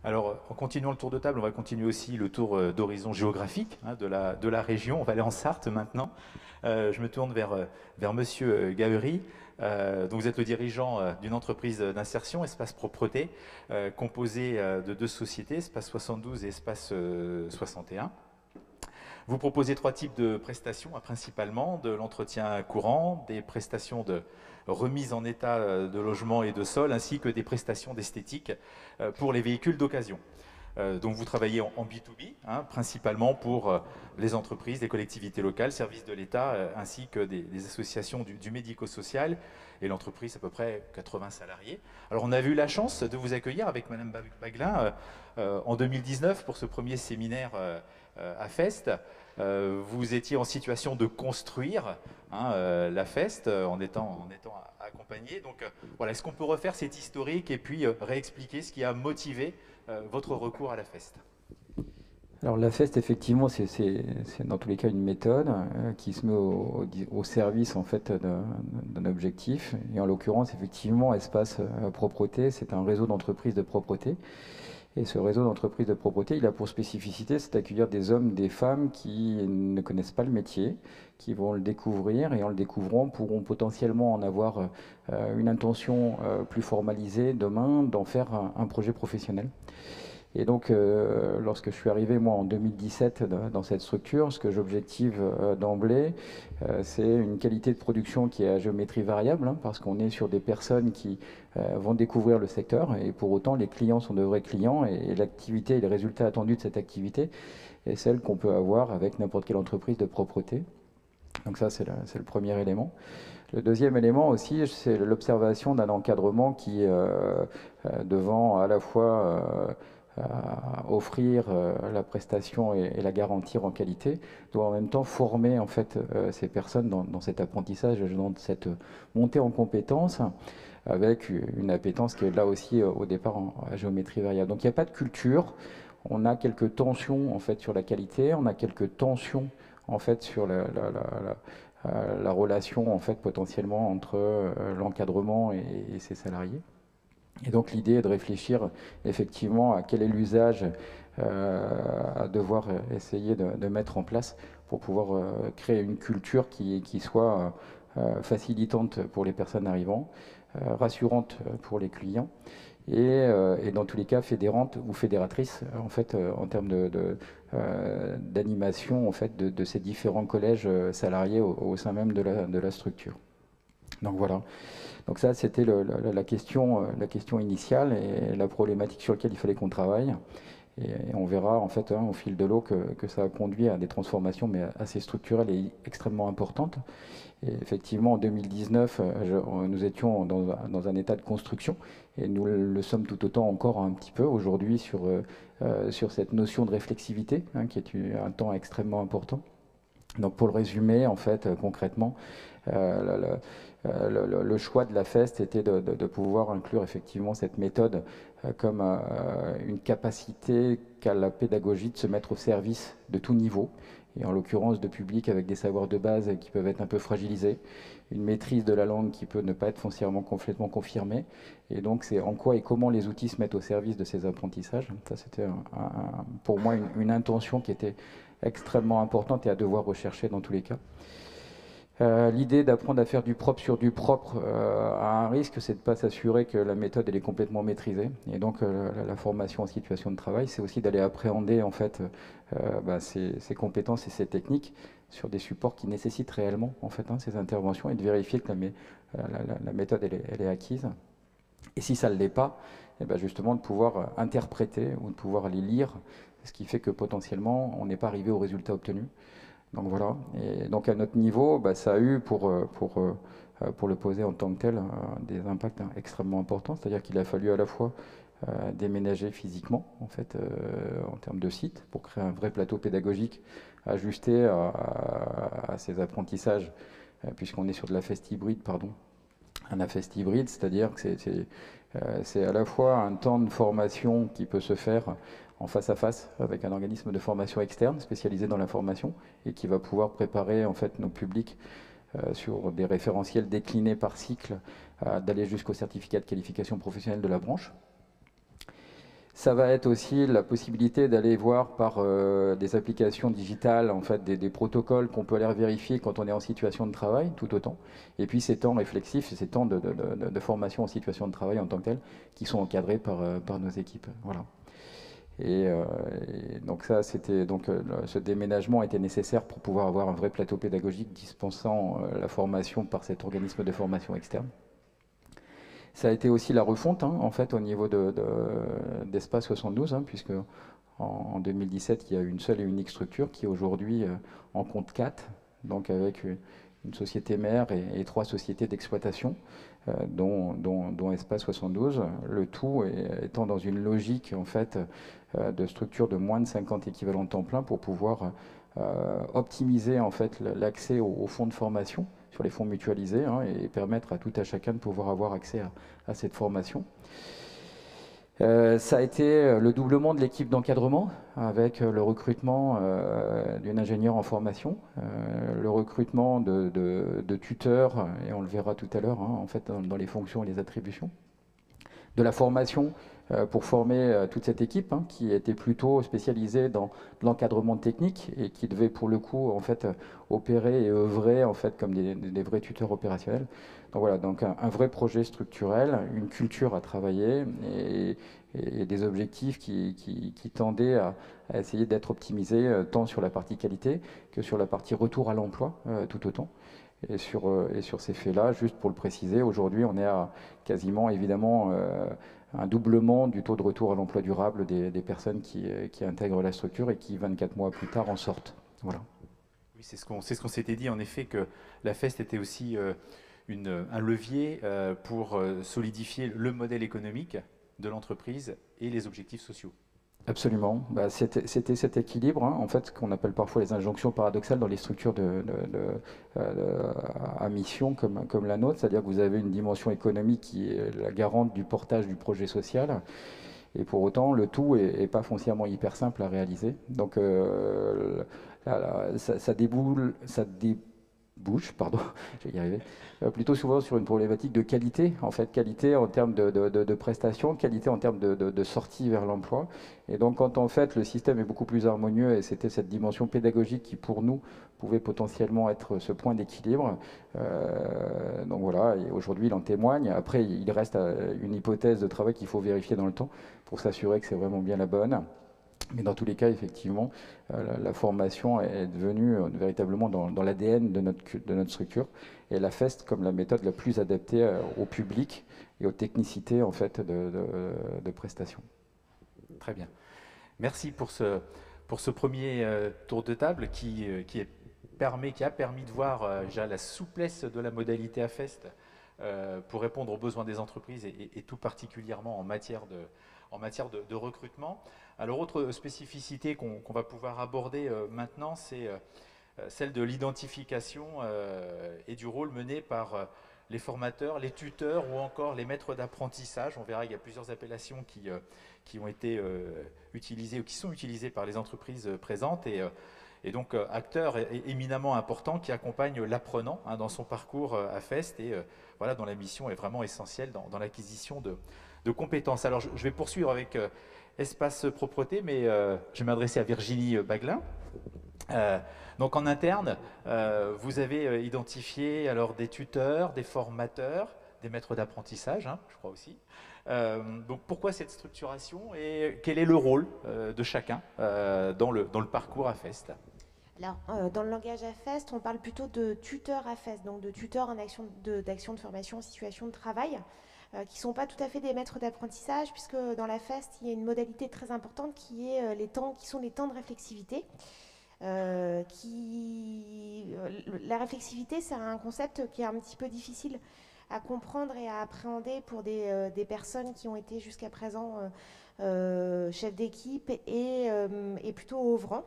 Alors, en continuant le tour de table, on va continuer aussi le tour d'horizon géographique de la région. On va aller en Sarthe maintenant. Je me tourne vers Monsieur Gahery. Donc vous êtes le dirigeant d'une entreprise d'insertion, Espace Propreté, composée de deux sociétés, Espace 72 et Espace 61. Vous proposez trois types de prestations, principalement de l'entretien courant, des prestations de remise en état de logement et de sol, ainsi que des prestations d'esthétique pour les véhicules d'occasion. Donc vous travaillez en B2B, principalement pour les entreprises, les collectivités locales, services de l'État, ainsi que des associations du médico-social, et l'entreprise à peu près 80 salariés. Alors on a eu la chance de vous accueillir avec Madame Baglin en 2019 pour ce premier séminaire à Fest. Vous étiez en situation de construire la Fest en étant accompagné. Donc voilà, est-ce qu'on peut refaire cet historique et puis réexpliquer ce qui a motivé votre recours à la Fest? Alors la FEST, effectivement, c'est dans tous les cas une méthode qui se met au service en fait d'un objectif. Et en l'occurrence, effectivement, Espace Propreté, c'est un réseau d'entreprises de propreté. Et ce réseau d'entreprises de propreté, il a pour spécificité, c'est d'accueillir des hommes, des femmes qui ne connaissent pas le métier, qui vont le découvrir et en le découvrant pourront potentiellement en avoir une intention plus formalisée demain d'en faire un projet professionnel. Et donc, lorsque je suis arrivé, moi, en 2017, dans cette structure, ce que j'objective d'emblée, c'est une qualité de production qui est à géométrie variable, parce qu'on est sur des personnes qui vont découvrir le secteur, et pour autant, les clients sont de vrais clients, et l'activité et les résultats attendus de cette activité est celle qu'on peut avoir avec n'importe quelle entreprise de propreté. Donc ça, c'est le premier élément. Le deuxième élément aussi, c'est l'observation d'un encadrement qui, devant à la fois offrir la prestation et la garantir en qualité, doit en même temps former en fait ces personnes dans cet apprentissage, dans cette montée en compétences, avec une appétence qui est là aussi au départ à géométrie variable. Donc il n'y a pas de culture, on a quelques tensions en fait sur la qualité, on a quelques tensions en fait sur la relation en fait potentiellement entre l'encadrement et ses salariés. Et donc l'idée est de réfléchir effectivement à quel est l'usage à devoir essayer de mettre en place pour pouvoir créer une culture qui soit facilitante pour les personnes arrivant, rassurante pour les clients et dans tous les cas fédérante ou fédératrice en fait en termes d'animation en fait de ces différents collèges salariés au sein même de la structure. Donc voilà. Donc ça, c'était la question initiale et la problématique sur laquelle il fallait qu'on travaille. Et on verra en fait au fil de l'eau que ça a conduit à des transformations mais assez structurelles et extrêmement importantes. Et effectivement, en 2019, nous étions dans un état de construction et nous le sommes tout autant encore un petit peu aujourd'hui sur cette notion de réflexivité qui est un temps extrêmement important. Donc pour le résumer, en fait, concrètement, le choix de la FEST était de pouvoir inclure effectivement cette méthode comme une capacité qu'a la pédagogie de se mettre au service de tout niveau, et en l'occurrence de publics avec des savoirs de base qui peuvent être un peu fragilisés, une maîtrise de la langue qui peut ne pas être foncièrement complètement confirmée, et donc c'est en quoi et comment les outils se mettent au service de ces apprentissages. Ça c'était pour moi une intention qui était extrêmement importante et à devoir rechercher dans tous les cas. L'idée d'apprendre à faire du propre sur du propre a un risque, c'est de ne pas s'assurer que la méthode elle est complètement maîtrisée. Et donc la formation en situation de travail, c'est aussi d'aller appréhender en fait ces compétences et ces techniques sur des supports qui nécessitent réellement en fait ces interventions et de vérifier que la méthode elle est acquise. Et si ça ne l'est pas, et ben justement de pouvoir interpréter ou de pouvoir les lire, ce qui fait que potentiellement on n'est pas arrivé au résultat obtenu. Donc voilà, et donc à notre niveau, ça a eu pour le poser en tant que tel des impacts extrêmement importants, c'est-à-dire qu'il a fallu à la fois déménager physiquement en fait en termes de site pour créer un vrai plateau pédagogique ajusté à ces apprentissages, puisqu'on est sur de la FEST hybride, pardon, un AFEST hybride, c'est-à-dire que c'est à la fois un temps de formation qui peut se faire en face à face avec un organisme de formation externe spécialisé dans la formation et qui va pouvoir préparer en fait nos publics sur des référentiels déclinés par cycle d'aller jusqu'au certificat de qualification professionnelle de la branche. Ça va être aussi la possibilité d'aller voir par des applications digitales, en fait, des protocoles qu'on peut aller vérifier quand on est en situation de travail, tout autant. Et puis ces temps réflexifs, ces temps de formation en situation de travail en tant que tel, qui sont encadrés par nos équipes. Voilà. Et, donc ça, ce déménagement était nécessaire pour pouvoir avoir un vrai plateau pédagogique dispensant la formation par cet organisme de formation externe. Ça a été aussi la refonte, hein, en fait, au niveau d'Espace 72, hein, puisque en 2017, il y a une seule et unique structure qui aujourd'hui en compte 4, donc avec une société mère et 3 sociétés d'exploitation, dont Espace 72, le tout étant dans une logique en fait de structure de moins de 50 équivalents temps plein pour pouvoir optimiser en fait l'accès aux fonds de formation sur les fonds mutualisés, hein, et permettre à tout à chacun de pouvoir avoir accès à cette formation. Ça a été le doublement de l'équipe d'encadrement avec le recrutement d'une ingénieure en formation, le recrutement de tuteurs, et on le verra tout à l'heure, hein, en fait, dans les fonctions et les attributions, de la formation pour former toute cette équipe, hein, qui était plutôt spécialisée dans l'encadrement technique et qui devait pour le coup en fait opérer et œuvrer en fait comme des vrais tuteurs opérationnels. Donc voilà, donc un vrai projet structurel, une culture à travailler et des objectifs qui tendaient à essayer d'être optimisés tant sur la partie qualité que sur la partie retour à l'emploi tout autant. Et sur ces faits-là, juste pour le préciser, aujourd'hui on est à quasiment évidemment un doublement du taux de retour à l'emploi durable des personnes qui intègrent la structure et qui 24 mois plus tard en sortent. Voilà. Oui, c'est ce qu'on s'était dit en effet, que la FEST était aussi un levier pour solidifier le modèle économique de l'entreprise et les objectifs sociaux. Absolument. Bah, c'était cet équilibre, hein, en fait, qu'on appelle parfois les injonctions paradoxales dans les structures à mission comme la nôtre, c'est-à-dire que vous avez une dimension économique qui est la garante du portage du projet social, et pour autant, le tout n'est pas foncièrement hyper simple à réaliser. Donc, ça débouche, pardon, je vais y arriver, plutôt souvent sur une problématique de qualité, en fait, qualité en termes de prestations, qualité en termes de sortie vers l'emploi. Et donc, quand en fait le système est beaucoup plus harmonieux, et c'était cette dimension pédagogique qui, pour nous, pouvait potentiellement être ce point d'équilibre. Donc voilà, et aujourd'hui, il en témoigne. Après, il reste une hypothèse de travail qu'il faut vérifier dans le temps pour s'assurer que c'est vraiment bien la bonne. Mais dans tous les cas, effectivement, la formation est devenue véritablement dans l'ADN de notre structure. Et la FEST comme la méthode la plus adaptée au public et aux technicités en fait, de prestation. Très bien. Merci pour ce premier tour de table qui a permis de voir déjà la souplesse de la modalité AFEST pour répondre aux besoins des entreprises et tout particulièrement en matière de recrutement. Alors, autre spécificité qu'on va pouvoir aborder maintenant, c'est celle de l'identification et du rôle mené par les formateurs, les tuteurs ou encore les maîtres d'apprentissage. On verra qu'il y a plusieurs appellations qui ont été utilisées ou qui sont utilisées par les entreprises présentes et donc acteurs éminemment importants qui accompagnent l'apprenant hein, dans son parcours à FEST et voilà, dont la mission est vraiment essentielle dans l'acquisition de compétences. Alors je vais poursuivre avec Espace Propreté, mais je vais m'adresser à Virginie Baglin. Donc en interne, vous avez identifié alors des tuteurs, des formateurs, des maîtres d'apprentissage, hein, je crois aussi. Donc pourquoi cette structuration et quel est le rôle de chacun dans le parcours AFEST? Alors, dans le langage AFEST, on parle plutôt de tuteurs AFEST, donc de tuteurs en action de formation en situation de travail, qui ne sont pas tout à fait des maîtres d'apprentissage, puisque dans l'AFEST, il y a une modalité très importante qui est les temps de réflexivité. La réflexivité, c'est un concept qui est un petit peu difficile à comprendre et à appréhender pour des personnes qui ont été jusqu'à présent chefs d'équipe et plutôt œuvrants.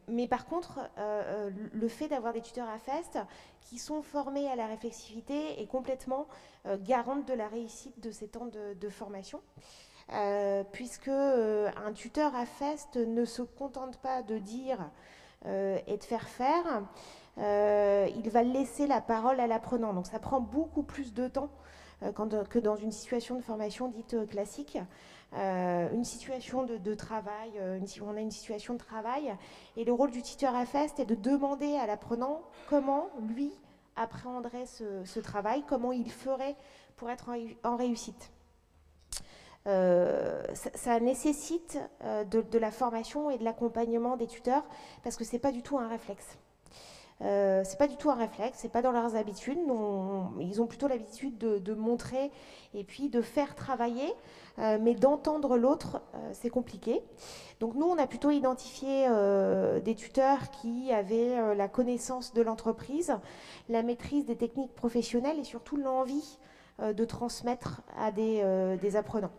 Mais par contre, le fait d'avoir des tuteurs AFEST qui sont formés à la réflexivité est complètement garante de la réussite de ces temps de formation. Puisque un tuteur AFEST ne se contente pas de dire et de faire il va laisser la parole à l'apprenant. Donc ça prend beaucoup plus de temps que dans une situation de formation dite classique. Une situation de travail, on a une situation de travail, et le rôle du tuteur AFEST est de demander à l'apprenant comment lui appréhenderait ce travail, comment il ferait pour être en réussite. Ça nécessite de la formation et de l'accompagnement des tuteurs, parce que c'est pas du tout un réflexe. C'est pas du tout un réflexe, c'est pas dans leurs habitudes. Ils ont plutôt l'habitude de montrer et puis de faire travailler, mais d'entendre l'autre, c'est compliqué. Donc nous, on a plutôt identifié des tuteurs qui avaient la connaissance de l'entreprise, la maîtrise des techniques professionnelles et surtout l'envie de transmettre à des apprenants.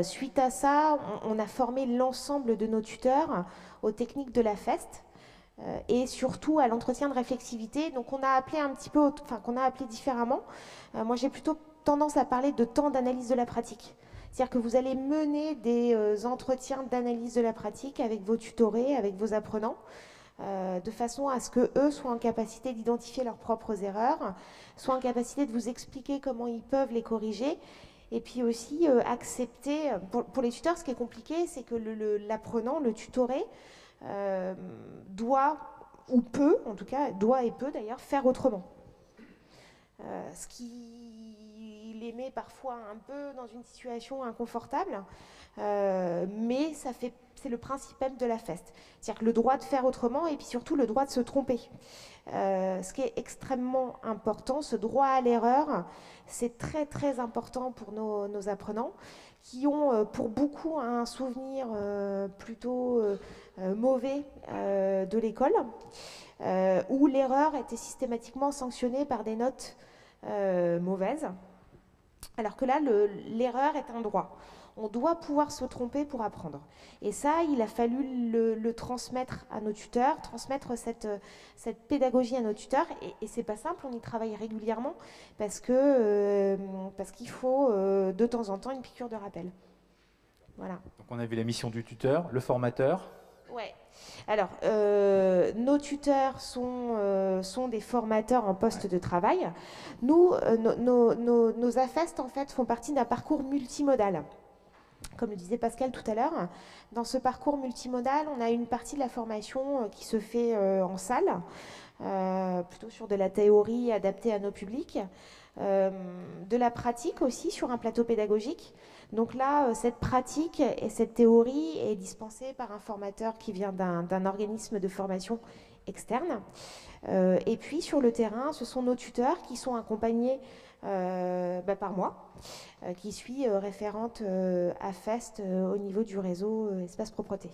Suite à ça, on a formé l'ensemble de nos tuteurs aux techniques de la FEST, et surtout à l'entretien de réflexivité. Donc on a appelé un petit peu, qu'on a appelé différemment. Moi j'ai plutôt tendance à parler de temps d'analyse de la pratique. C'est-à-dire que vous allez mener des entretiens d'analyse de la pratique avec vos tutorés, avec vos apprenants, de façon à ce qu'eux soient en capacité d'identifier leurs propres erreurs, soient en capacité de vous expliquer comment ils peuvent les corriger, et puis aussi accepter, pour les tuteurs, ce qui est compliqué, c'est que l'apprenant, le tutoré, doit ou peut, en tout cas doit et peut d'ailleurs faire autrement. Ce qui les met parfois un peu dans une situation inconfortable, mais c'est le principe même de la FEST. C'est-à-dire que le droit de faire autrement et puis surtout le droit de se tromper. Ce qui est extrêmement important, ce droit à l'erreur, c'est très très important pour nos apprenants qui ont pour beaucoup un souvenir plutôt mauvais de l'école, où l'erreur était systématiquement sanctionnée par des notes mauvaises, alors que là, l'erreur est un droit. On doit pouvoir se tromper pour apprendre. Et ça, il a fallu le transmettre à nos tuteurs, transmettre cette pédagogie à nos tuteurs. Et c'est pas simple, on y travaille régulièrement parce qu'il faut de temps en temps une piqûre de rappel. Voilà. Donc on a vu la mission du tuteur, le formateur. Ouais. Alors, nos tuteurs sont des formateurs en poste de travail. Nous, nos AFEST, en fait, font partie d'un parcours multimodal. Comme le disait Pascal tout à l'heure, dans ce parcours multimodal, on a une partie de la formation qui se fait en salle, plutôt sur de la théorie adaptée à nos publics, de la pratique aussi sur un plateau pédagogique. Donc là, cette pratique et cette théorie est dispensée par un formateur qui vient d'un organisme de formation externe. Et puis sur le terrain, ce sont nos tuteurs qui sont accompagnés par moi, qui suis référente à FEST au niveau du réseau Espace Propreté.